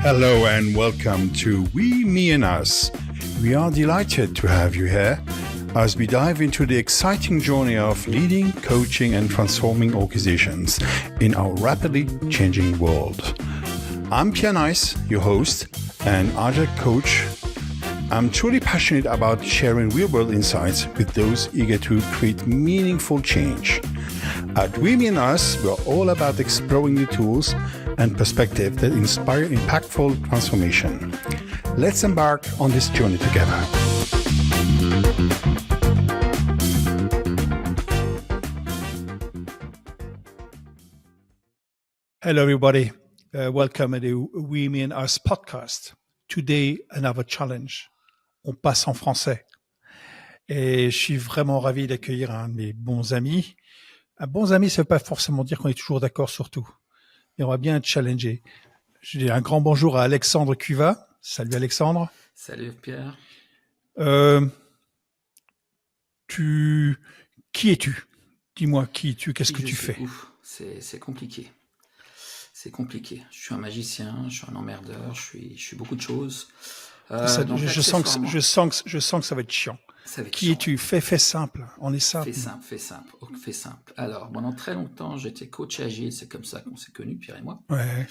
Hello and welcome to We, Me and Us. We are delighted to have you here as we dive into the exciting journey of leading, coaching and transforming organizations in our rapidly changing world. I'm Pierre Nice, your host and agile coach. I'm truly passionate about sharing real-world insights with those eager to create meaningful change. At We, Me and Us, we're all about exploring new tools and perspectives that inspire impactful transformation. Let's embark on this journey together. Hello, everybody. Welcome to the We, Me and Us podcast. Today, another challenge. On passe en français. Et je suis vraiment ravi d'accueillir un de mes bons amis. Un bon ami, ça ne veut pas forcément dire qu'on est toujours d'accord sur tout. Mais on va bien être challengé. J'ai un grand bonjour à Alexandre Cuva. Salut Alexandre. Salut Pierre. Qui es-tu? Dis-moi qui es-tu, qu'est-ce que tu fais? C'est compliqué. C'est compliqué. Je suis un magicien, je suis un emmerdeur, je suis beaucoup de choses. Je sens que ça va être chiant. Qui es-tu? Fais simple. On est simple. Fais simple. Alors, pendant très longtemps, j'étais coach agile. C'est comme ça qu'on s'est connus, Pierre et moi. Ouais.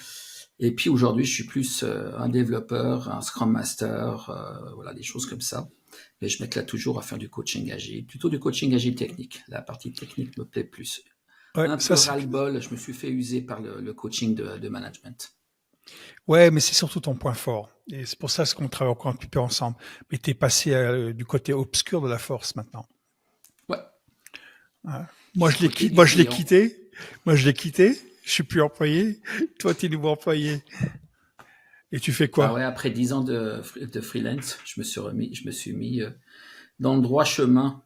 Et puis aujourd'hui, je suis plus un développeur, un Scrum Master, voilà, des choses comme ça. Mais je m'éclate toujours à faire du coaching agile, plutôt du coaching agile technique. La partie technique me plaît plus. Ouais, un peu ras-le-bol, je me suis fait user par le coaching de management. Ouais, mais c'est surtout ton point fort. Et c'est pour ça qu'on travaille encore un petit peu ensemble. Mais tu es passé du côté obscur de la force maintenant. Ouais. Moi, je l'ai quitté. Je suis plus employé. Toi, tu es nouveau employé. Et tu fais quoi? Ouais, après 10 ans de freelance, je me suis mis dans le droit chemin,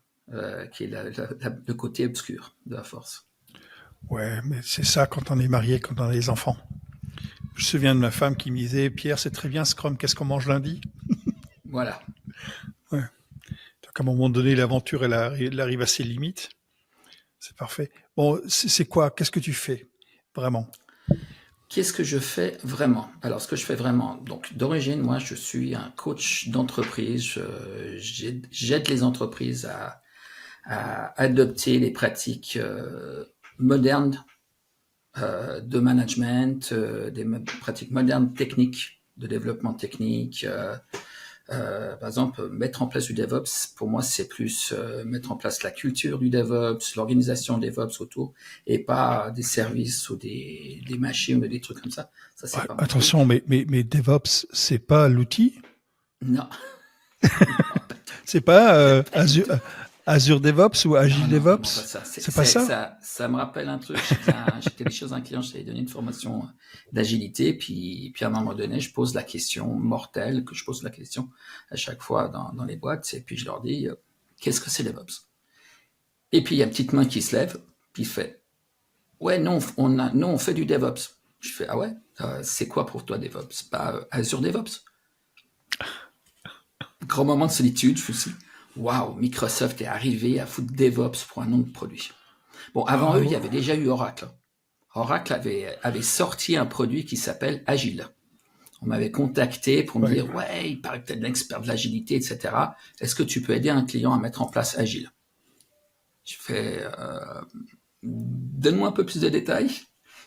qui est le côté obscur de la force. Ouais, mais c'est ça quand on est marié, quand on a des enfants. Je me souviens de ma femme qui me disait, Pierre, c'est très bien Scrum, qu'est-ce qu'on mange lundi? Voilà. Ouais. Donc à un moment donné, l'aventure, elle arrive à ses limites. C'est parfait. Bon, c'est quoi? Qu'est-ce que tu fais vraiment? Qu'est-ce que je fais vraiment? Alors, ce que je fais vraiment, donc d'origine, moi, je suis un coach d'entreprise. J'aide les entreprises à adopter les pratiques modernes de management, des pratiques modernes techniques, de développement technique. Par exemple, mettre en place du DevOps, pour moi, c'est plus mettre en place la culture du DevOps, l'organisation DevOps autour, et pas des services ou des machines ou des trucs comme ça. Ça c'est pas attention, mais DevOps, c'est pas l'outil? Non. C'est pas Azure DevOps ou Agile DevOps? Non, c'est pas ça? Ça me rappelle un truc. J'étais chez un client, je t'avais donné une formation d'agilité, puis à un moment donné, je pose la question mortelle, que je pose la question à chaque fois dans les boîtes, et puis je leur dis, qu'est-ce que c'est DevOps? Et puis il y a une petite main qui se lève, puis il fait, ouais, non, on fait du DevOps. Je fais, ah ouais, c'est quoi pour toi DevOps? Azure DevOps. Grand moment de solitude, je me suis dit, waouh, Microsoft est arrivé à foutre DevOps pour un nom de produit. Bon, avant eux, il y avait déjà eu Oracle. Oracle avait sorti un produit qui s'appelle Agile. On m'avait contacté pour me dire, ouais, il paraît que tu es un expert de l'agilité, etc. Est-ce que tu peux aider un client à mettre en place Agile? Je fais, donne-moi un peu plus de détails.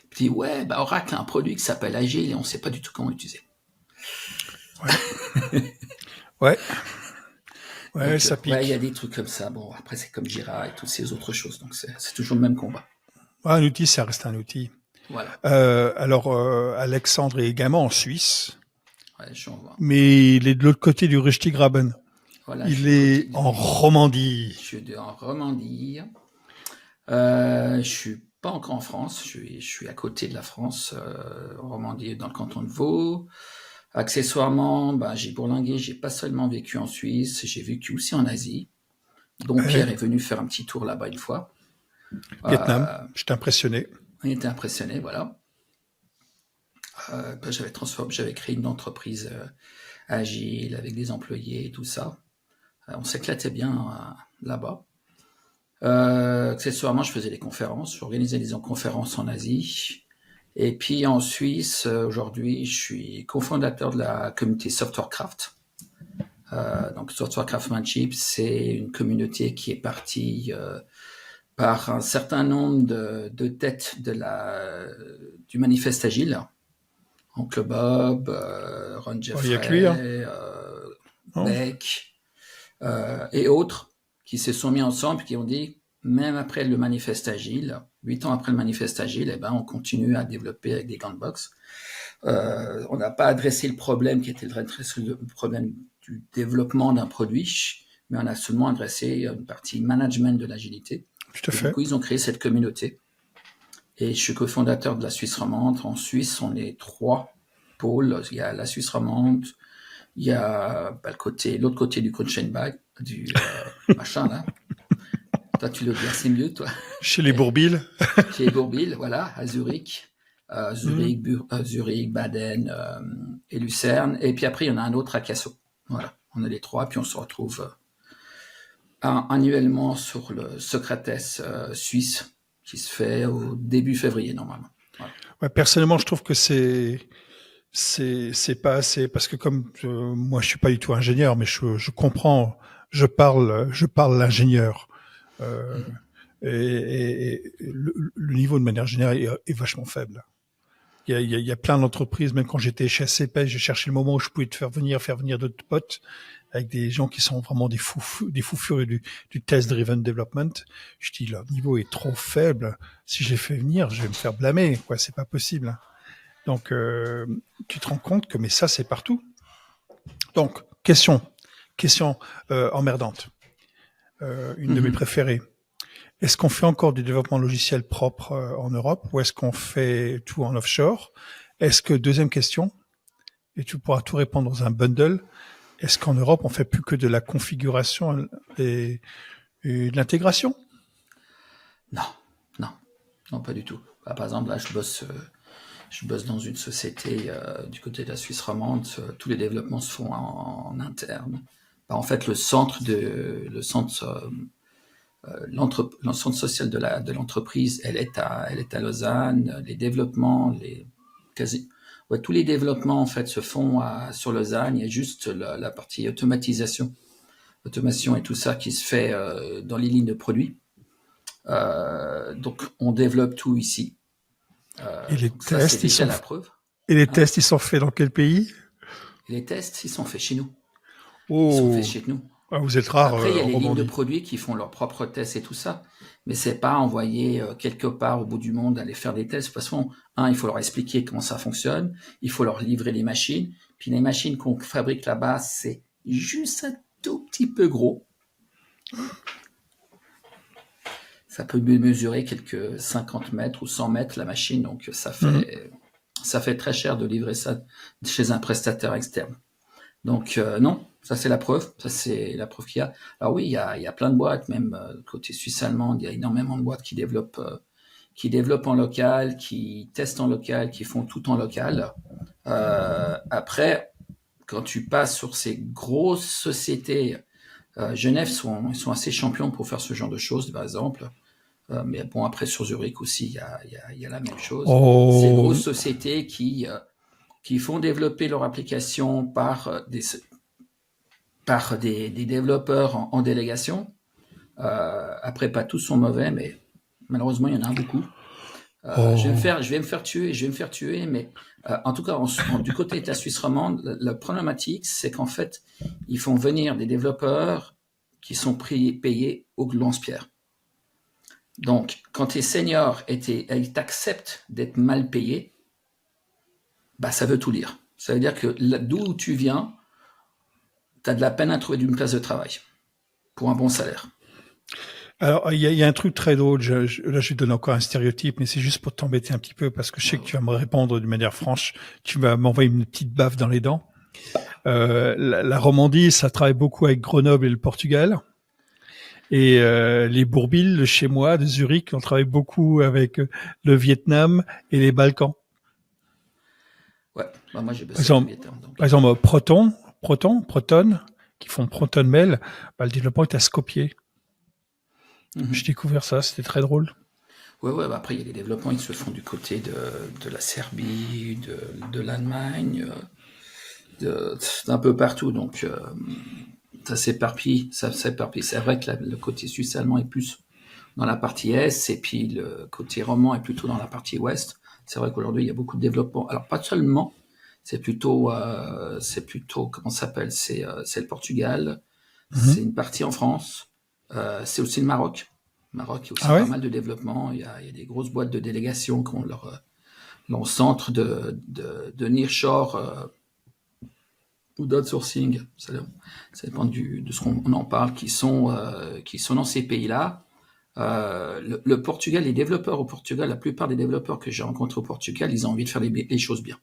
Puis ouais, Oracle a un produit qui s'appelle Agile et on ne sait pas du tout comment l'utiliser. Ouais. Donc, ça pique. Ouais, il y a des trucs comme ça. Bon, après, c'est comme Jira et toutes ces autres choses. Donc, c'est toujours le même combat. Un outil, ça reste un outil. Voilà. Alors, Alexandre est également en Suisse. Ouais, je suis en voir. Mais il est de l'autre côté du Röstigraben. Voilà, il est en Romandie. Je suis en Romandie. Je suis pas encore en France. Je suis à côté de la France, en Romandie, dans le canton de Vaud. Accessoirement, j'ai bourlingué, j'ai pas seulement vécu en Suisse, j'ai vécu aussi en Asie. Donc Pierre est venu faire un petit tour là-bas une fois. Vietnam, j'étais impressionné. On était impressionné, voilà. J'avais créé une entreprise agile avec des employés et tout ça. On s'éclatait bien là-bas. Accessoirement, je faisais des conférences, j'organisais des conférences en Asie. Et puis en Suisse, aujourd'hui, je suis cofondateur de la communauté Softwarecraft. Donc Software Craftsmanship, c'est une communauté qui est partie par un certain nombre de têtes du manifeste agile. Oncle Bob, Ron Jeffrey, Beck et autres qui se sont mis ensemble et qui ont dit, même après le manifeste agile, 8 ans après le manifeste agile, on continue à développer avec des Gunbox. On n'a pas adressé le problème qui était le problème du développement d'un produit, mais on a seulement adressé une partie management de l'agilité. Tout à fait. Du coup, ils ont créé cette communauté. Et je suis cofondateur de la Suisse romande. En Suisse, on est 3 pôles. Il y a la Suisse romande, il y a l'autre côté du Coachenbag, du machin là. Toi, tu le dis assez mieux, toi. Chez les Bourbilles. Chez les Bourbilles, voilà, à Zurich. Zurich, Baden et Lucerne. Et puis après, il y en a un autre à Cassel. Voilà, on a les 3, puis on se retrouve annuellement sur le Socrates suisse, qui se fait au début février, normalement. Voilà. Ouais, personnellement, je trouve que c'est pas assez, parce que comme moi, je suis pas du tout ingénieur, mais je comprends, je parle l'ingénieur. Et le niveau de manière générale est vachement faible. Il y a plein d'entreprises, même quand j'étais chez SCP, je cherchais le moment où je pouvais te faire venir d'autres potes avec des gens qui sont vraiment des fous furieux du test-driven development. Je dis, leur niveau est trop faible. Si je les fais venir, je vais me faire blâmer, quoi. C'est pas possible. Donc, tu te rends compte que, mais ça, c'est partout. Donc, question emmerdante. Une de mes préférées. Est-ce qu'on fait encore du développement logiciel propre en Europe ou est-ce qu'on fait tout en offshore? Est-ce que, deuxième question, et tu pourras tout répondre dans un bundle, est-ce qu'en Europe, on fait plus que de la configuration et de l'intégration? Non, pas du tout. Par exemple, là, je bosse dans une société du côté de la Suisse romande. Tous les développements se font en interne. En fait, le centre social de l'entreprise, elle est à Lausanne. Les développements, tous les développements en fait se font sur Lausanne. Il y a juste la partie automation et tout ça qui se fait dans les lignes de produits. Donc, on développe tout ici. Et les tests, ils sont faits dans quel pays? Et les tests, ils sont faits chez nous. Oh. Ils sont faits chez nous. Ah, vous êtes rare. Après, il y a les lignes de produits qui font leurs propres tests et tout ça. Mais c'est pas envoyer quelque part au bout du monde aller faire des tests. De toute façon, il faut leur expliquer comment ça fonctionne. Il faut leur livrer les machines. Puis les machines qu'on fabrique là-bas, c'est juste un tout petit peu gros. Ça peut mesurer quelques 50 mètres ou 100 mètres la machine. Donc, ça fait très cher de livrer ça chez un prestataire externe. Donc, non, ça c'est la preuve. Ça c'est la preuve qu'il y a. Alors oui, il y a plein de boîtes, même côté suisse-allemande, il y a énormément de boîtes qui développent en local, qui testent en local, qui font tout en local. Après, quand tu passes sur ces grosses sociétés, Genève ils sont assez champions pour faire ce genre de choses, par exemple. Mais bon, après sur Zurich aussi, il y a la même chose. Oh. Ces grosses sociétés qui font développer leur application par des développeurs en délégation. Après, pas tous sont mauvais, mais malheureusement, il y en a beaucoup. Je vais me faire tuer, mais en tout cas, du côté de la Suisse romande, la problématique, c'est qu'en fait, ils font venir des développeurs qui sont payés au lance-pierre. Donc, quand tu es senior et t'acceptes d'être mal payé, ça veut tout dire. Ça veut dire que d'où tu viens, tu as de la peine à trouver une place de travail pour un bon salaire. Alors, il y a un truc très drôle. Là, je vais donner encore un stéréotype, mais c'est juste pour t'embêter un petit peu parce que je sais que tu vas me répondre d'une manière franche. Tu vas m'envoyer une petite baffe dans les dents. La Romandie, ça travaille beaucoup avec Grenoble et le Portugal. Et les Bourbilles, chez moi, de Zurich, on travaille beaucoup avec le Vietnam et les Balkans. Ouais, moi j'ai bossé avec le Vietnam. Donc. Par exemple, Proton, qui font Proton Mail, le développement est à Skopje. J'ai découvert ça, c'était très drôle. Ouais, bah après, il y a les développements, ils se font du côté de la Serbie, de l'Allemagne, d'un peu partout. Donc, ça s'éparpille, ça s'éparpille. C'est vrai que le côté suisse-allemand est plus dans la partie est, et puis le côté roman est plutôt dans la partie ouest. C'est vrai qu'aujourd'hui, il y a beaucoup de développement. Alors, pas seulement, c'est plutôt, comment ça s'appelle? C'est le Portugal, c'est Mhm. une partie en France, c'est aussi le Maroc. Le Maroc, il y a aussi Ah pas ouais? mal de développement. Il y a des grosses boîtes de délégation qui ont leur centre de nearshore ou d'outsourcing. Ça dépend de ce qu'on en parle, qui sont dans ces pays-là. Le Portugal, les développeurs au Portugal, la plupart des développeurs que j'ai rencontrés au Portugal, ils ont envie de faire les choses bien.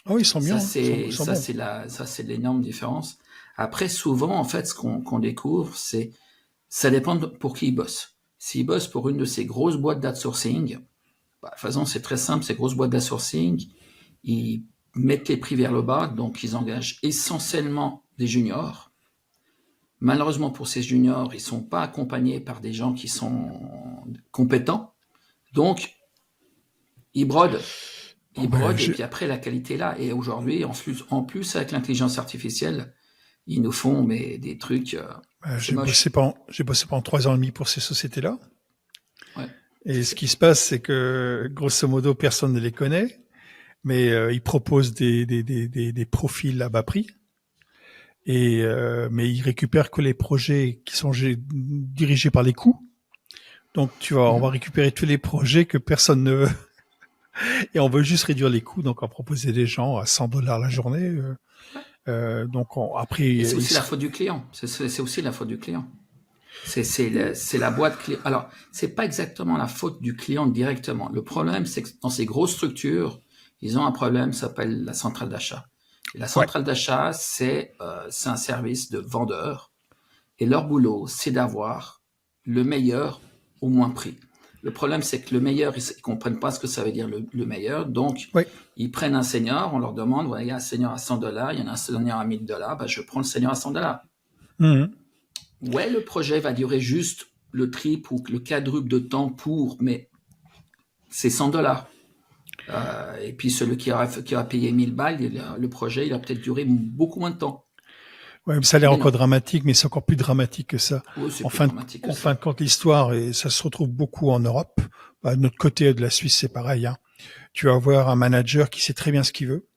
Ah oui, ils sont bien, Ça, hein. Ils c'est, sont ça, bons. c'est ça, c'est l'énorme différence. Après, souvent, en fait, ce qu'on découvre, ça dépend pour qui ils bossent. S'ils bossent pour une de ces grosses boîtes d'outsourcing, bah, de toute façon, c'est très simple, ces grosses boîtes d'outsourcing, ils mettent les prix vers le bas, donc ils engagent essentiellement des juniors. Malheureusement pour ces juniors, ils sont pas accompagnés par des gens qui sont compétents, donc ils brodent. Bon, Ils ben, brodent et puis après la qualité est là. Et aujourd'hui, en plus avec l'intelligence artificielle, ils nous font des trucs, c'est moche. j'ai bossé pendant 3 ans et demi pour ces sociétés-là. Ouais. Et ce qui se passe, c'est que, grosso modo, personne ne les connaît, mais ils proposent des profils à bas prix. Mais ils récupèrent que les projets qui sont dirigés par les coûts. Donc, on va Mhm. récupérer tous les projets que personne ne veut. Et on veut juste réduire les coûts. Donc, on va proposer des gens à $100 la journée. Donc, après, Et c'est aussi la faute du client. C'est aussi la faute du client. C'est la boîte client. Alors, c'est pas exactement la faute du client directement. Le problème, c'est que dans ces grosses structures, ils ont un problème, ça s'appelle la centrale d'achat. Et la ouais. centrale d'achat, c'est un service de vendeurs. Et leur boulot, c'est d'avoir le meilleur au moins prix. Le problème, c'est que le meilleur, ils ne comprennent pas ce que ça veut dire le meilleur. Donc, Ouais. ils prennent un senior, on leur demande, voilà, il y a un senior à $100, il y en a un senior à $1000, bah, je prends le senior à $100. Mhm. Ouais, le projet va durer juste le triple ou le quadruple de temps mais c'est $100. Et puis celui qui aura payé 1000 balles, le projet, il a peut-être duré beaucoup moins de temps. Ouais, mais ça a l'air Mais encore non. dramatique, mais c'est encore plus dramatique que ça. Oui, c'est En plus fin de, dramatique que en fin ça. de compte, l'histoire, et ça se retrouve beaucoup en Europe. Bah, de notre côté de la Suisse, c'est pareil, hein. Tu vas avoir un manager qui sait très bien ce qu'il veut.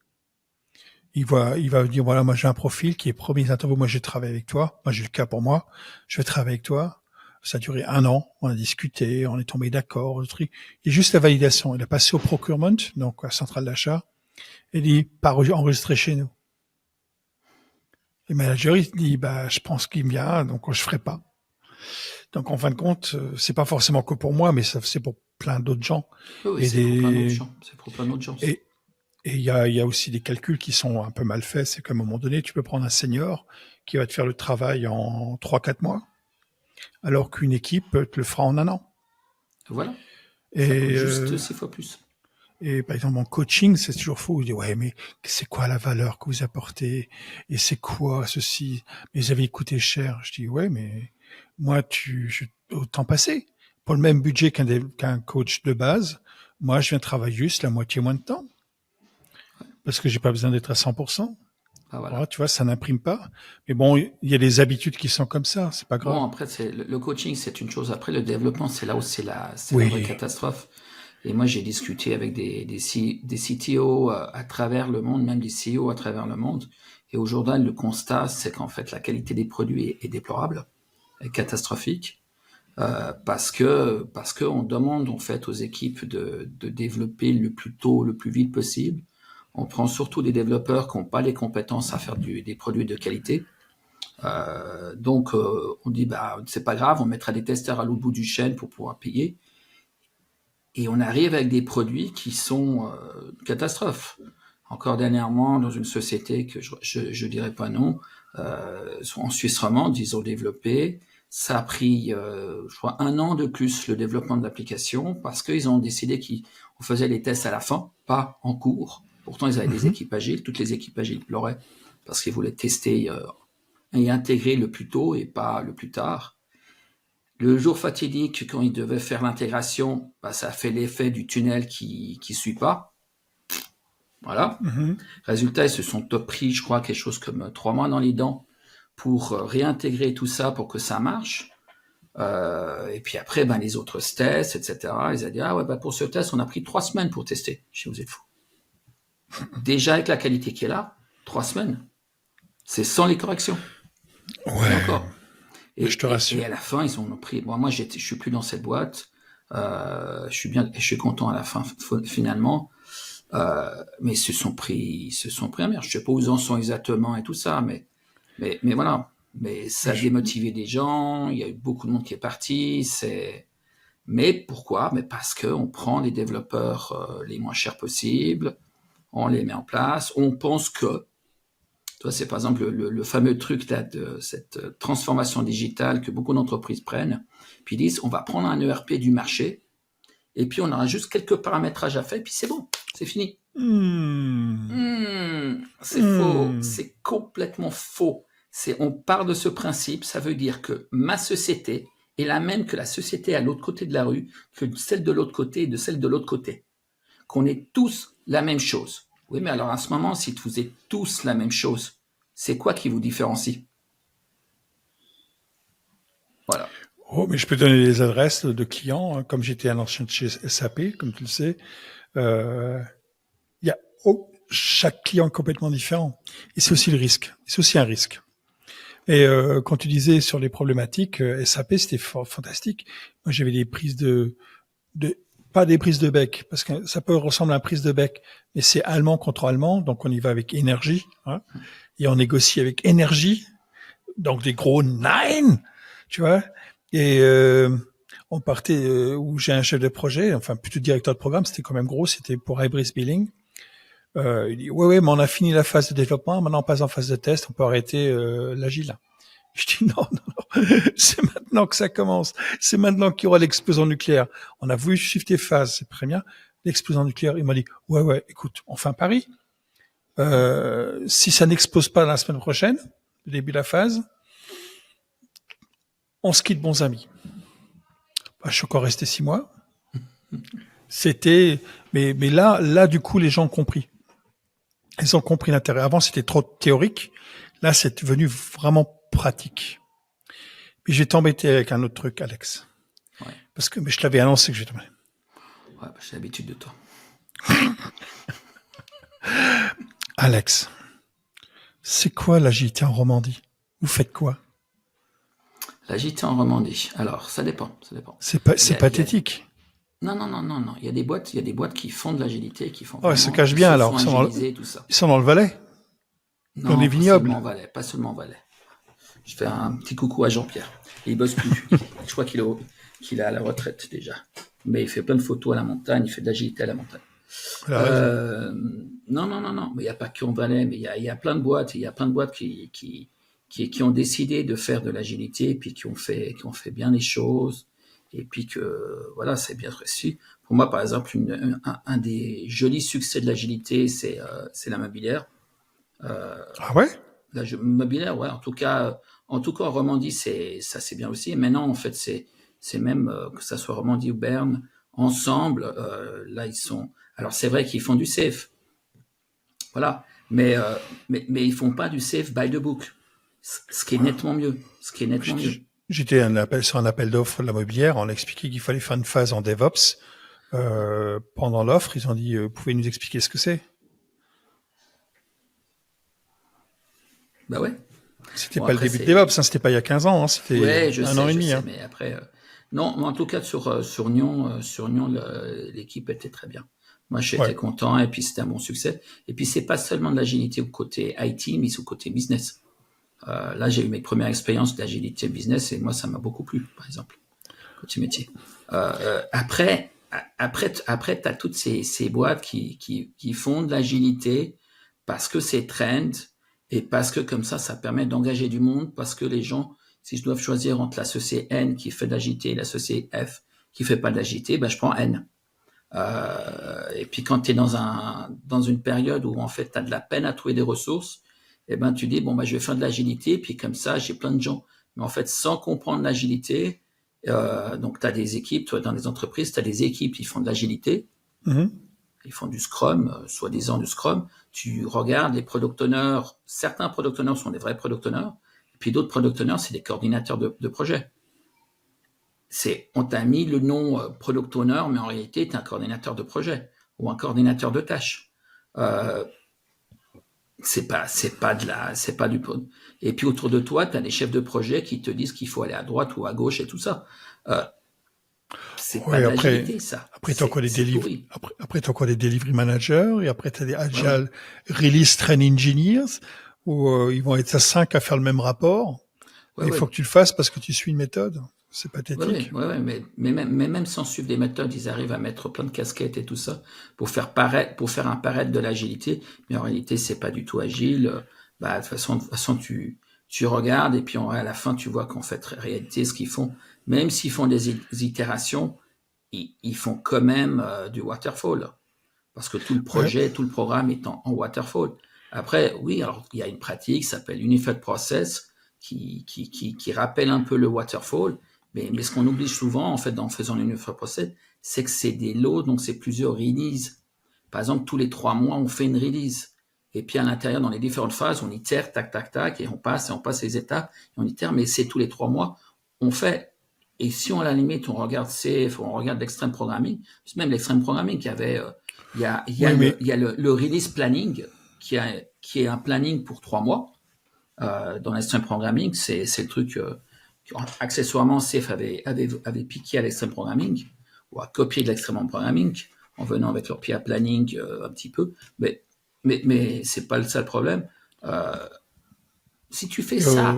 Il va dire, voilà, moi j'ai un profil qui est promis d'interview, moi j'ai travaillé avec toi, moi j'ai le cas pour moi, je vais travailler avec toi. Ça a duré 1 an, on a discuté, on est tombé d'accord, le truc. Il y a juste la validation. Il a passé au procurement, donc à la centrale d'achat, et il dit, pas enregistré chez nous. Le manager, il dit, bah, je pense qu'il me vient, donc je ferai pas. Donc en fin de compte, c'est pas forcément que pour moi, mais c'est pour plein d'autres gens. Oui, oui, Et c'est pour plein d'autres des, gens. C'est pour plein d'autres gens. et, il y a aussi des calculs qui sont un peu mal faits. C'est qu'à un moment donné, tu peux prendre un senior qui va te faire le travail en 3, 4 mois, alors qu'une équipe te le fera en 1 an. Voilà. Ça coûte Et, juste 6 fois plus. et par exemple, en coaching, c'est toujours faux. Je dis, ouais, mais c'est quoi la valeur que vous apportez? Et c'est quoi ceci? Mais vous avez coûté cher. Je dis, ouais, mais moi, autant passer. Pour le même budget qu'un coach de base, moi, je viens travailler juste la moitié moins de temps. Parce que j'ai pas besoin d'être à 100%. Ah, Voilà, voilà. tu vois, ça n'imprime pas. Mais bon, il y a des habitudes qui sont comme ça, c'est pas grave. Bon, après, le coaching, c'est une chose. Après, le développement, c'est là où c'est la vraie Oui. catastrophe. Et moi, j'ai discuté avec des CTO à travers le monde, même des CEO à travers le monde. Et aujourd'hui, le constat, c'est qu'en fait, la qualité des produits est déplorable, est catastrophique, parce que on demande en fait aux équipes de développer le plus tôt, le plus vite possible. On prend surtout des développeurs qui n'ont pas les compétences à faire des produits de qualité. Donc, on dit, bah, c'est pas grave, on mettra des testeurs à l'autre bout du chêne pour pouvoir payer. Et on arrive avec des produits qui sont catastrophes. Encore dernièrement, dans une société que je dirais pas non, en Suisse romande, ils ont développé. Ça a pris, je crois, 1 an de plus le développement de l'application parce qu'ils ont décidé qu'on faisait les tests à la fin, pas en cours. Pourtant, ils avaient des Mhm. équipes agiles. Toutes les équipes agiles pleuraient parce qu'ils voulaient tester et intégrer le plus tôt et pas le plus tard. Le jour fatidique, quand ils devaient faire l'intégration, bah, ça a fait l'effet du tunnel qui suit pas. Voilà. Mhm. Résultat, ils se sont pris, je crois, quelque chose comme 3 mois dans les dents pour réintégrer tout ça pour que ça marche. Et puis après, ben, les autres tests, etc. Ils ont dit, ah ouais, bah, pour ce test, on a pris 3 semaines pour tester. Je dis, vous êtes fous. Déjà, avec la qualité qui est là, 3 semaines. C'est sans les corrections. Et Ouais, encore. je te Et rassure. à la fin, ils ont pris. Moi, je suis plus dans cette boîte. Je suis content à la fin, finalement. Mais ils se sont pris un merde. Je sais pas où ils en sont exactement et tout ça, mais voilà. Mais ça a Je- démotivé des gens. Il y a eu beaucoup de monde qui est parti. Mais pourquoi? Mais parce que on prend les développeurs les moins chers possibles, on les met en place, on pense que toi, c'est par exemple le fameux truc là de cette transformation digitale que beaucoup d'entreprises prennent, puis disent on va prendre un ERP du marché, et puis on aura juste quelques paramétrages à faire, et puis c'est bon, c'est fini. Hmm. C'est faux, Hmm. c'est complètement faux. On part de ce principe, ça veut dire que ma société est la même que la société à l'autre côté de la rue, que celle de l'autre côté et de celle de l'autre côté. Qu'on est tous la même chose. Oui, mais alors à ce moment, si vous êtes tous la même chose, c'est quoi qui vous différencie? Voilà. Oh, mais je peux donner les adresses de clients, hein, comme j'étais un ancien de chez SAP, comme tu le sais. Euh, il y a chaque client est complètement différent. Et c'est aussi le risque. C'est aussi un risque. Et quand tu disais sur les problématiques, SAP, c'était fantastique. Moi, j'avais des prises de pas des prises de bec, parce que ça peut ressembler à une prise de bec, mais c'est allemand contre allemand, donc on y va avec énergie, hein, et on négocie avec énergie, donc des gros nine, tu vois. Et on partait où j'ai un chef de projet, enfin plutôt directeur de programme, c'était quand même gros, c'était pour Hybris Billing. Il dit ouais, mais on a fini la phase de développement, maintenant on passe en phase de test, on peut arrêter l'agile. Je dis non, c'est maintenant que ça commence. C'est maintenant qu'il y aura l'explosion nucléaire. On a voulu shifter phase, c'est très bien. L'explosion nucléaire, il m'a dit ouais, écoute, on fait un pari. Si ça n'explose pas la semaine prochaine, le début de la phase, on se quitte bons amis. Bah, je suis encore resté 6 mois. C'était, mais là, du coup, les gens ont compris. Ils ont compris l'intérêt. Avant, c'était trop théorique. Là, c'est devenu vraiment pratique. Puis je vais t'embêter avec un autre truc, Alex. Ouais. Parce que mais je t'avais annoncé que je vais t'embêter. Ouais, bah, j'ai l'habitude de toi. Alex, c'est quoi l'agilité en Romandie? Vous faites quoi? L'agilité en Romandie. Alors, ça dépend, ça dépend. C'est pathétique. Non, non, non, non, non. Il y a des boîtes qui font de l'agilité, qui font Oh, ils se vraiment, cachent qui bien se alors. font agiliser, tout ça. Ils sont dans le Valais, dans des Non, pas vignobles. seulement Valais, pas seulement Valais. Je fais un petit coucou à Jean-Pierre. Il bosse plus. Je crois qu'il est à la retraite déjà. Mais il fait plein de photos à la montagne, il fait de l'agilité à la montagne. Elle a raison. Non, non, non, non. Mais il n'y a pas que en Valais, mais il y a plein de boîtes. Il y a plein de boîtes qui ont décidé de faire de l'agilité, puis qui ont fait bien les choses, et puis que voilà, c'est bien reçu. Pour moi, par exemple, un des jolis succès de l'agilité, c'est la mobilière. Ah ouais? Mobilière, ouais. En tout cas, en Romandie, ça c'est bien aussi. Et maintenant, en fait, c'est même que ça soit Romandie ou Berne, ensemble, là ils sont. Alors c'est vrai qu'ils font du safe, voilà, mais ils font pas du safe by the book, ce qui est nettement mieux, ce qui est nettement mieux. J'étais sur un appel d'offres de la mobilière. On a expliqué qu'il fallait faire une phase en DevOps. Pendant l'offre, ils ont dit, vous pouvez nous expliquer ce que c'est? Bah ouais. C'était Bon pas le après début de c'est, DevOps, hein, c'était pas il y a 15 ans, hein, c'était ouais, un an et je demi. sais, Hein. mais après, non, mais en tout cas sur Nyon, l'équipe était très bien. Moi, j'étais Ouais. content et puis c'était un bon succès. Et puis c'est pas seulement de l'agilité au côté IT, mais c'est au côté business. Là, j'ai eu mes premières expériences d'agilité business et moi, ça m'a beaucoup plu, par exemple, côté métier. Après, t'as toutes ces boîtes qui font de l'agilité parce que c'est trend et parce que comme ça permet d'engager du monde, parce que les gens, si je dois choisir entre l'associé N qui fait de l'agilité et l'associé F qui fait pas de l'agilité, ben je prends N. Et puis quand tu es dans une période où en fait tu as de la peine à trouver des ressources, eh ben tu dis bon bah je vais faire de l'agilité puis comme ça j'ai plein de gens. Mais en fait sans comprendre l'agilité, Donc, tu as des équipes, toi, dans les entreprises, tu as des équipes qui font de l'agilité, ils font du Scrum, soi-disant du Scrum. Tu regardes les product owners, certains product owners sont des vrais product owners, et puis d'autres product owners, c'est des coordinateurs de projet. On t'a mis le nom product owner, mais en réalité, tu es un coordinateur de projet ou un coordinateur de tâches. C'est pas du. Et puis autour de toi, tu as des chefs de projet qui te disent qu'il faut aller à droite ou à gauche et tout ça. C'est pas de l'agilité, ça. Après, tu as encore des delivery managers, et après, tu as des agile release train engineers, où ils vont être à 5 à faire le même rapport. Il faut que tu le fasses parce que tu suis une méthode. C'est pathétique. Mais même sans suivre des méthodes, ils arrivent à mettre plein de casquettes et tout ça pour faire apparaître de l'agilité. Mais en réalité, c'est pas du tout agile. De toute façon, tu regardes et puis à la fin, tu vois qu'en fait, en réalité, ce qu'ils font, même s'ils font des itérations, ils font quand même du waterfall. Parce que tout le projet, tout le programme est en waterfall. Après, oui, alors il y a une pratique qui s'appelle Unified Process qui rappelle un peu le waterfall. Mais ce qu'on oublie souvent, en fait, en faisant l'Unified Process, c'est que c'est des lots, donc c'est plusieurs releases. Par exemple, tous les 3 mois, on fait une release. Et puis à l'intérieur, dans les différentes phases, on itère, tac, tac, tac, et on passe les étapes, et on itère, mais c'est tous les 3 mois, on fait. Et si on, à la limite, on regarde Safe, on regarde l'extreme programming, c'est même l'extreme programming qui avait, il y a le release planning, qui est un planning pour 3 mois. Dans l'extreme programming, c'est le truc, accessoirement, Safe avait piqué à l'extreme programming, ou à copier de l'extreme programming, en venant avec leur pied à planning un petit peu. Mais c'est pas le seul problème. Si tu fais ça,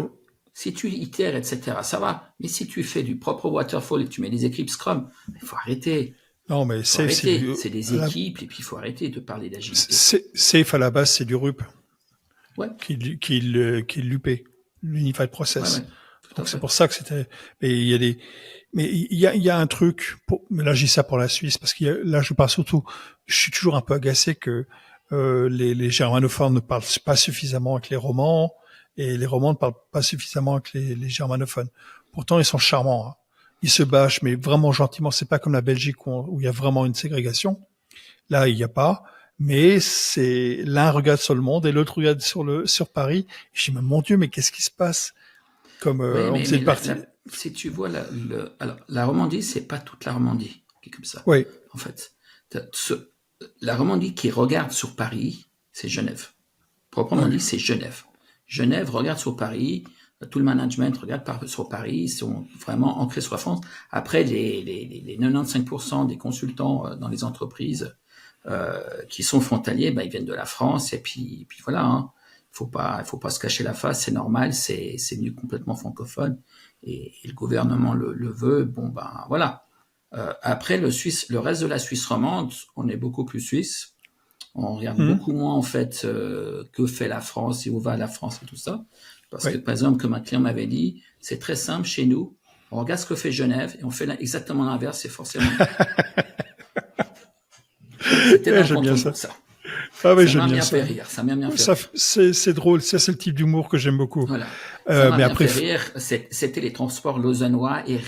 si tu itères, etc., ça va. Mais si tu fais du propre waterfall et que tu mets des équipes Scrum, il faut arrêter. Non, mais c'est des équipes et puis il faut arrêter de parler d'agilité. Safe à la base, c'est du RUP. Ouais. Qui l'UP, l'Unified Process. Ouais. Donc c'est pour ça que c'était. Mais il y a un truc. Mais là, j'ai ça pour la Suisse parce là, je parle surtout. Je suis toujours un peu agacé que les germanophones ne parlent pas suffisamment avec les romans et les romans ne parlent pas suffisamment avec les germanophones. Pourtant, ils sont charmants. Hein. Ils se bâchent, mais vraiment gentiment. C'est pas comme la Belgique où il y a vraiment une ségrégation. Là, il n'y a pas. Mais c'est l'un regarde sur le monde et l'autre regarde sur Paris. Et je dis, mais mon Dieu, mais qu'est-ce qui se passe? Comme on faisait une partie. Si tu vois alors la Romandie, c'est pas toute la Romandie qui est comme ça. Oui. En fait, la Romandie qui regarde sur Paris, c'est Genève. Proprement dit, c'est Genève. Genève regarde sur Paris. Tout le management regarde sur Paris. Ils sont vraiment ancrés sur la France. Après, les 95% des consultants dans les entreprises qui sont frontaliers, ils viennent de la France et puis voilà. Hein. Faut pas se cacher la face, c'est normal, c'est mieux complètement francophone et le gouvernement le veut. Bon voilà. Après le reste de la Suisse romande, on est beaucoup plus suisse. On regarde beaucoup moins en fait que fait la France et où va la France et tout ça. Parce que par exemple, comme un client m'avait dit, c'est très simple chez nous. On regarde ce que fait Genève et on fait exactement l'inverse, c'est forcément. C'était j'aime bien ça. Ah oui, ça m'a bien fait rire. C'est drôle. Ça, c'est le type d'humour que j'aime beaucoup. Voilà. Ça m'a bien fait rire. C'était les transports lausannois et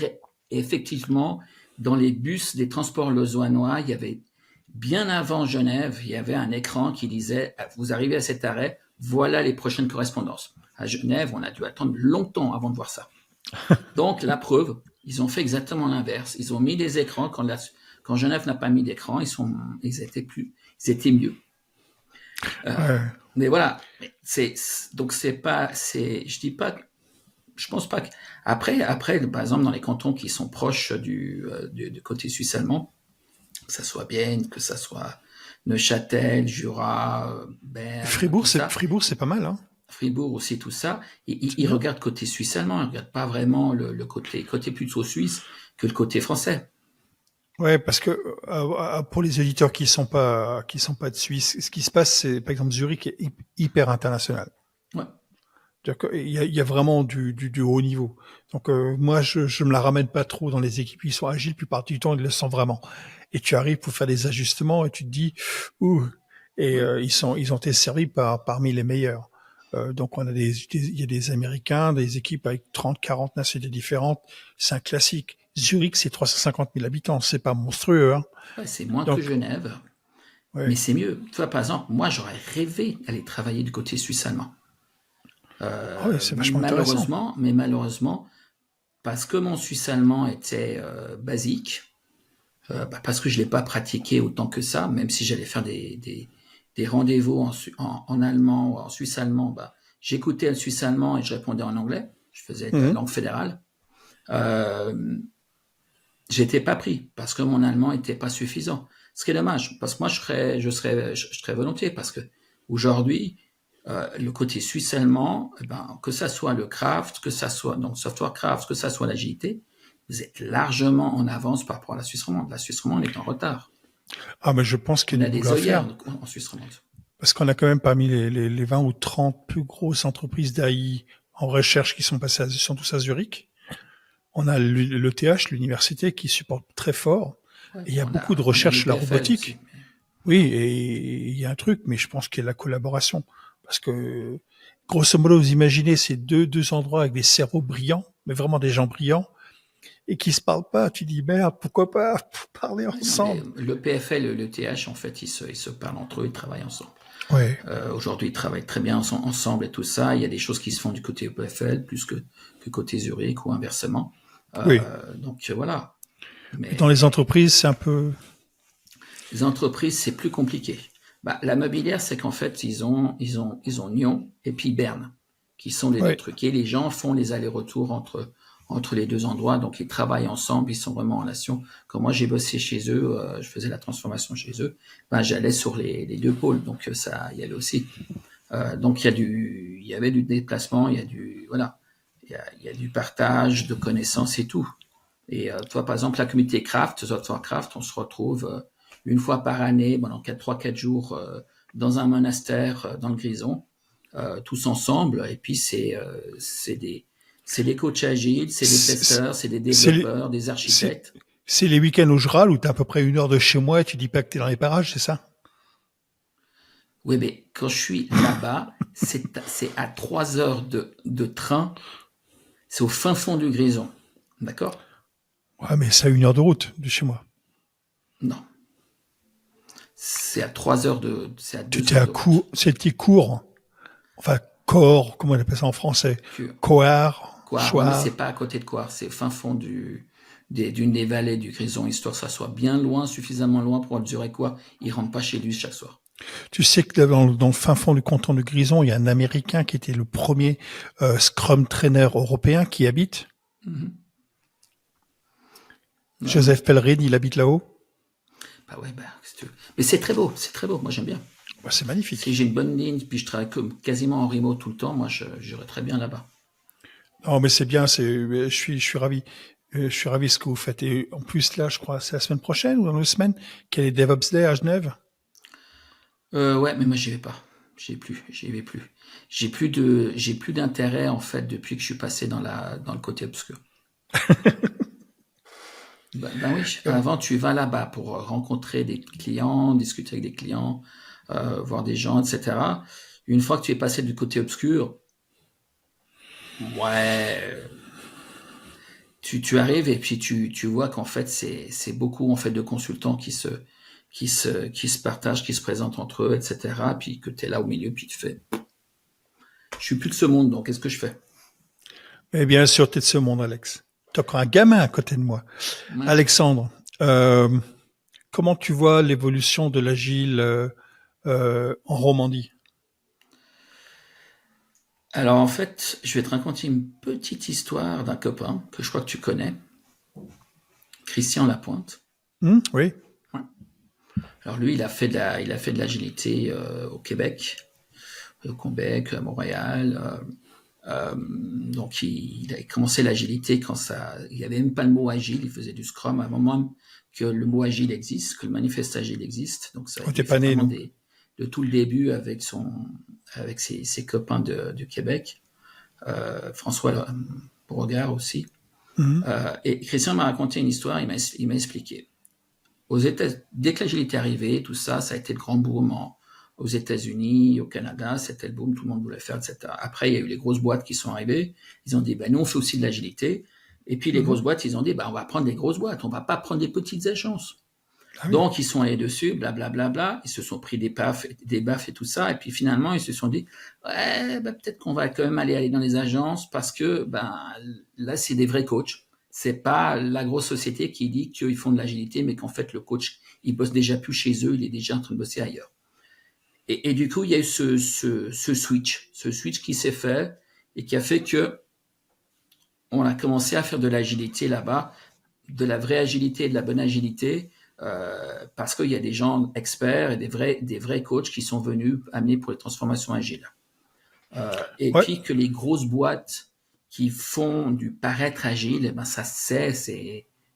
effectivement, dans les bus des transports lausannois, il y avait bien avant Genève, il y avait un écran qui disait vous arrivez à cet arrêt, voilà les prochaines correspondances. À Genève, on a dû attendre longtemps avant de voir ça. Donc la preuve, ils ont fait exactement l'inverse. Ils ont mis des écrans quand Genève n'a pas mis d'écran, ils étaient mieux. Mais voilà, je pense pas que après, par exemple, dans les cantons qui sont proches du côté suisse allemand, que ça soit Bienne, que ça soit Neuchâtel, Jura, Berne. Fribourg, c'est pas mal, hein. Fribourg aussi, tout ça. Ils regardent côté suisse allemand, ils regardent pas vraiment le côté plutôt suisse que le côté français. Ouais, parce que pour les éditeurs qui sont pas de Suisse, ce qui se passe, c'est par exemple Zurich est hyper international. Ouais. Il y a vraiment du haut niveau. Donc moi, je me la ramène pas trop dans les équipes qui sont agiles. La plupart du temps, ils le sentent vraiment. Et tu arrives pour faire des ajustements et tu te dis ils ont été servis parmi les meilleurs. Donc il y a des Américains, des équipes avec 30, 40 nationalités différentes. C'est un classique. Zurich, c'est 350 000 habitants. C'est pas monstrueux, hein. Ouais, c'est moins Donc, que Genève, ouais. mais c'est mieux. Tu vois, par exemple, moi, j'aurais rêvé d'aller travailler du côté suisse-allemand. Ah ouais, c'est vachement intéressant. Mais malheureusement, parce que mon suisse-allemand était basique, parce que je l'ai pas pratiqué autant que ça, même si j'allais faire des rendez-vous en allemand ou en suisse-allemand, j'écoutais le suisse-allemand et je répondais en anglais. Je faisais de la Mhm. langue fédérale. Euh, J'étais pas pris parce que mon allemand était pas suffisant. Ce qui est dommage, parce que moi je serais volontiers parce que aujourd'hui le côté suisse-allemand, que ça soit le craft, que ça soit donc software craft, que ça soit l'agilité, vous êtes largement en avance par rapport à la Suisse romande. La Suisse romande est en retard. Ah, mais je pense qu'il On y a a du boulot des à faire. œillères en Suisse romande. Parce qu'on a quand même parmi les 20 ou 30 plus grosses entreprises d'AI en recherche qui sont passées sont tous à Zurich. On a l'ETH, l'université, qui supporte très fort. Ouais, Et il y a beaucoup de on a recherche sur la l'EPFL aussi. robotique. Oui, et il y a un truc, mais je pense qu'il y a la collaboration. Parce que, grosso modo, vous imaginez ces deux endroits avec des cerveaux brillants, mais vraiment des gens brillants, et qui se parlent pas. Tu dis, merde, pourquoi pas parler Ouais, non, mais ensemble? l'EPFL et l'ETH, en fait, ils se parlent entre eux, ils travaillent ensemble. Ouais. Aujourd'hui, ils travaillent très bien ensemble et tout ça. Il y a des choses qui se font du côté EPFL plus que côté Zurich ou inversement. Oui. Donc voilà. Mais dans les Mais entreprises, c'est un peu... les entreprises, c'est plus compliqué. La mobilière, c'est qu'en fait, ils ont Nyon et puis Berne, qui sont les deux Ouais. trucs. Et les gens font les allers-retours entre les deux endroits, donc ils travaillent ensemble, ils sont vraiment en relation. Quand moi j'ai bossé chez eux, je faisais la transformation chez eux, j'allais sur les deux pôles, donc ça y allait aussi. Donc il y avait du déplacement, voilà, il y a du partage de connaissances et tout. Et toi, par exemple, la communauté Craft, Software Craft, on se retrouve une fois par année, pendant 3-4 jours, dans un monastère dans le Grison, tous ensemble. Et puis c'est des coachs agiles, c'est des testeurs, c'est des C'est les, développeurs, des c'est, architectes. c'est les week-ends où je râle, où t'es à peu près 1 heure de chez moi et tu dis pas que t'es dans les parages, c'est ça? Oui, mais quand je suis là-bas, c'est à 3 heures de train, c'est au fin fond du Grison. D'accord? Ouais, mais c'est à 1 heure de route de chez moi. Non. C'est à Tu 2 t'es heures à de route. c'était court. Enfin, corps, comment on appelle ça en français? Coar, Coire, ouais, mais c'est choir. pas à côté de Coire, c'est fin fond d'une des vallées du Grison, histoire que ça soit bien loin, suffisamment loin pour le Zurichois, il rentre pas chez lui chaque soir. Tu sais que dans le fin fond du canton de Grison, il y a un Américain qui était le premier Scrum Trainer européen qui habite. Mhm. Ouais, ouais. Joseph Pellerin, il habite là-haut. Bah ouais, qu'est-ce que tu veux. Mais c'est très beau, moi j'aime bien. Bah, c'est Si magnifique. j'ai une bonne ligne, puis je travaille quasiment en remote tout le temps, moi j'irais très bien là-bas. Non, mais c'est bien, je suis ravi. Je suis ravi de ce que vous faites. Et en plus, là, je crois, c'est la semaine prochaine ou dans 2 semaines, qu'il y a les DevOps Day à Genève. Ouais, mais moi j'y vais pas. J'y vais plus. J'ai plus d'intérêt en fait depuis que je suis passé dans le côté obscur. Ben oui, avant tu vas là-bas pour rencontrer des clients, discuter avec des clients, voir des gens, etc. Une fois que tu es passé du côté obscur, ouais, tu arrives et puis tu vois qu'en fait c'est beaucoup en fait de consultants qui se partagent, qui se présentent entre eux, etc. Puis que tu es là au milieu, puis tu fais, je suis plus de ce monde, donc qu'est-ce que je fais? Mais bien sûr, t'es de ce monde, Alex. T'as encore un gamin à côté de moi. Ouais. Alexandre, euh, comment tu vois l'évolution de l'agile en Romandie? Alors en fait, je vais te raconter une petite histoire d'un copain que je crois que tu connais, Christian Lapointe. Oui. Ouais. Alors lui, il a fait de l'agilité au Québec, à Montréal. Donc il a commencé l'agilité quand il n'y avait même pas le mot agile, il faisait du Scrum à un moment que le mot agile existe, que le manifeste agile existe. Donc ça, On il t'es a fait pas né, vraiment nous. de tout le début avec ses copains du Québec, François Beauregard aussi. Mhm. Et Christian m'a raconté une histoire, il m'a expliqué. Dès que l'agilité est arrivée, tout ça, ça a été le grand boom aux États-Unis, au Canada, c'était le boom, tout le monde voulait faire, etc. Après, il y a eu les grosses boîtes qui sont arrivées. Ils ont dit, nous, on fait aussi de l'agilité. Et puis les grosses boîtes, ils ont dit, on va prendre des grosses boîtes, on va pas prendre des petites agences. oui. Donc ils sont allés dessus, blablabla, ils se sont pris des baffes et tout ça, et puis finalement ils se sont dit, ouais, peut-être qu'on va quand même aller dans les agences parce que là c'est des vrais coachs. C'est pas la grosse société qui dit qu'ils font de l'agilité, mais qu'en fait le coach il bosse déjà plus chez eux, il est déjà en train de bosser ailleurs. Et du coup il y a eu ce switch qui s'est fait et qui a fait que on a commencé à faire de l'agilité là-bas, de la vraie agilité et de la bonne agilité. Parce qu'il y a des gens experts et des vrais coachs qui sont venus amener pour les transformations agiles. Puis que les grosses boîtes qui font du paraître agile, ça c'est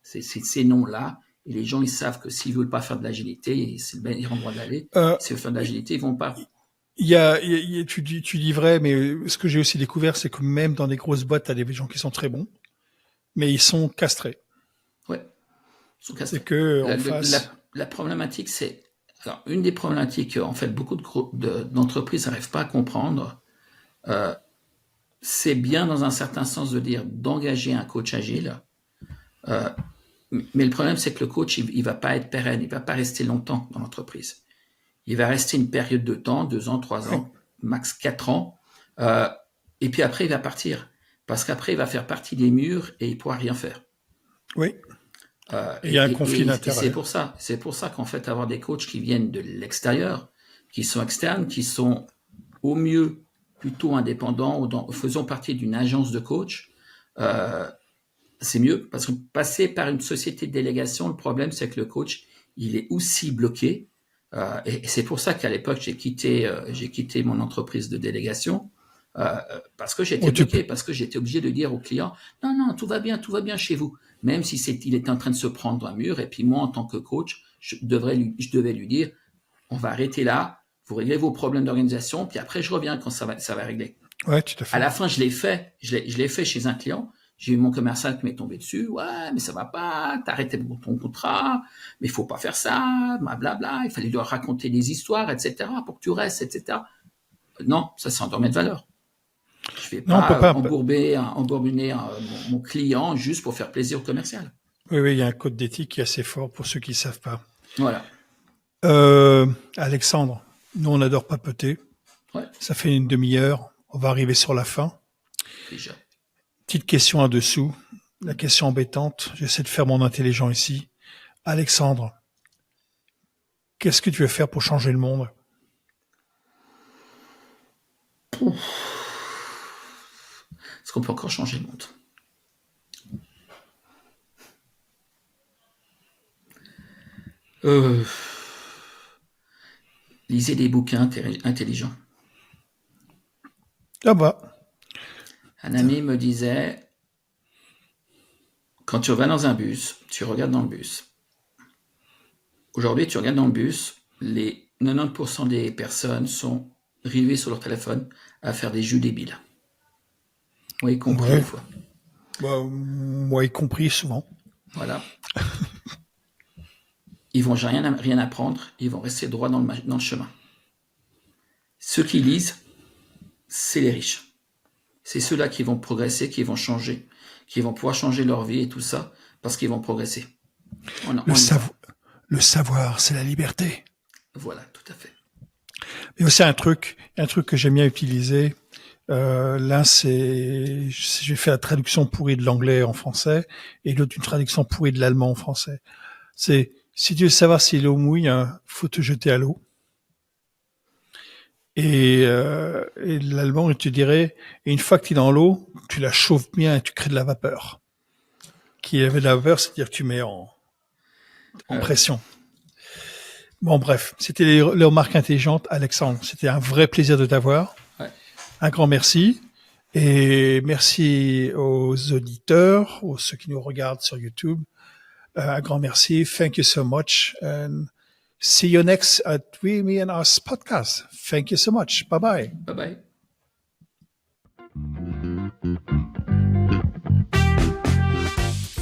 ces noms-là. Et les gens, ils savent que s'ils veulent pas faire de l'agilité, c'est le meilleur endroit d'aller. S'ils veulent faire de l'agilité, ils vont pas. Tu dis vrai, mais ce que j'ai aussi découvert, c'est que même dans des grosses boîtes, t'as des gens qui sont très bons, mais ils sont castrés. Ouais. C'est que la problématique, c'est une des problématiques en fait beaucoup d'entreprises n'arrivent pas à comprendre. C'est bien dans un certain sens de dire d'engager un coach agile, mais le problème c'est que le coach il va pas être pérenne, il va pas rester longtemps dans l'entreprise. Il va rester une période de temps, 2 ans, 3 ans, max 4 ans, et puis après il va partir parce qu'après il va faire partie des murs et il pourra rien faire. Oui. Il y a un conflit d'intérêts. C'est pour ça qu'en fait, avoir des coachs qui viennent de l'extérieur, qui sont externes, qui sont au mieux plutôt indépendants ou faisant partie d'une agence de coach, c'est mieux. Parce que passer par une société de délégation, le problème, c'est que le coach, il est aussi bloqué. Et c'est pour ça qu'à l'époque, j'ai quitté mon entreprise de délégation. Parce que j'étais bloqué, parce que j'étais obligé de dire au client, non, tout va bien chez vous. Même si il était en train de se prendre un mur, et puis moi, en tant que coach, je devais lui dire, on va arrêter là, vous réglez vos problèmes d'organisation, puis après, je reviens quand ça va régler. Ouais, tout à fait. À la fin, je l'ai fait chez un client. J'ai eu mon commercial qui m'est tombé dessus. Ouais, mais ça va pas, t'as arrêté ton contrat, mais il faut pas faire ça, blablabla. Il fallait lui raconter des histoires, etc., pour que tu restes, etc. Non, ça, c'est en dormir de valeur. Je vais pas embourbiner mon client juste pour faire plaisir au commercial. Oui, il y a un code d'éthique qui est assez fort pour ceux qui ne savent pas. Voilà. Alexandre, nous, on adore papoter. Ouais. Ça fait une demi-heure. On va arriver sur la fin. Déjà. Petite question en dessous. La question embêtante. J'essaie de faire mon intelligent ici. Alexandre, qu'est-ce que tu veux faire pour changer le monde? Est-ce qu'on peut encore changer le monde? Lisez des bouquins intelligents. Ah bah. Un ami me disait, quand tu vas dans un bus, tu regardes dans le bus. Aujourd'hui, tu regardes dans le bus, les 90% des personnes sont rivées sur leur téléphone à faire des jeux débiles. Moi y compris des fois. Bah, moi y compris souvent. Voilà. Ils vont rien apprendre, ils vont rester droit dans le chemin. Ceux qui lisent, c'est les riches. C'est ceux-là qui vont progresser, qui vont changer, qui vont pouvoir changer leur vie et tout ça, parce qu'ils vont progresser. Le savoir, c'est la liberté. Voilà, tout à fait. Mais aussi un truc que j'aime bien utiliser. L'un, j'ai fait la traduction pourrie de l'anglais en français, et l'autre une traduction pourrie de l'allemand en français. C'est, si tu veux savoir si l'eau mouille, faut te jeter à l'eau. Et l'allemand, il te dirait, une fois que tu es dans l'eau, tu la chauffes bien et tu crées de la vapeur. Qui avait de la vapeur, c'est-à-dire que tu mets en pression. Bon, bref, c'était les remarques intelligentes. Alexandre, c'était un vrai plaisir de t'avoir. Ouais. Un grand merci. Et merci aux auditeurs, aux ceux qui nous regardent sur YouTube. Un grand merci. Thank you so much. And see you next at We, Me and Us podcast. Thank you so much. Bye-bye. Bye-bye.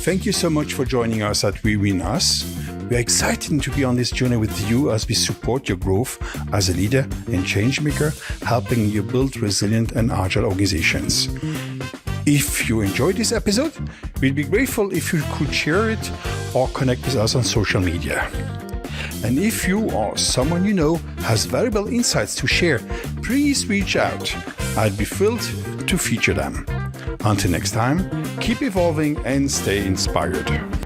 Thank you so much for joining us at We Win Us. We are excited to be on this journey with you as we support your growth as a leader and change maker, helping you build resilient and agile organizations. If you enjoyed this episode, We'd be grateful if you could share it or connect with us on social media. And if you or someone you know has valuable insights to share, please reach out. I'd be thrilled to feature them. Until next time, keep evolving and stay inspired.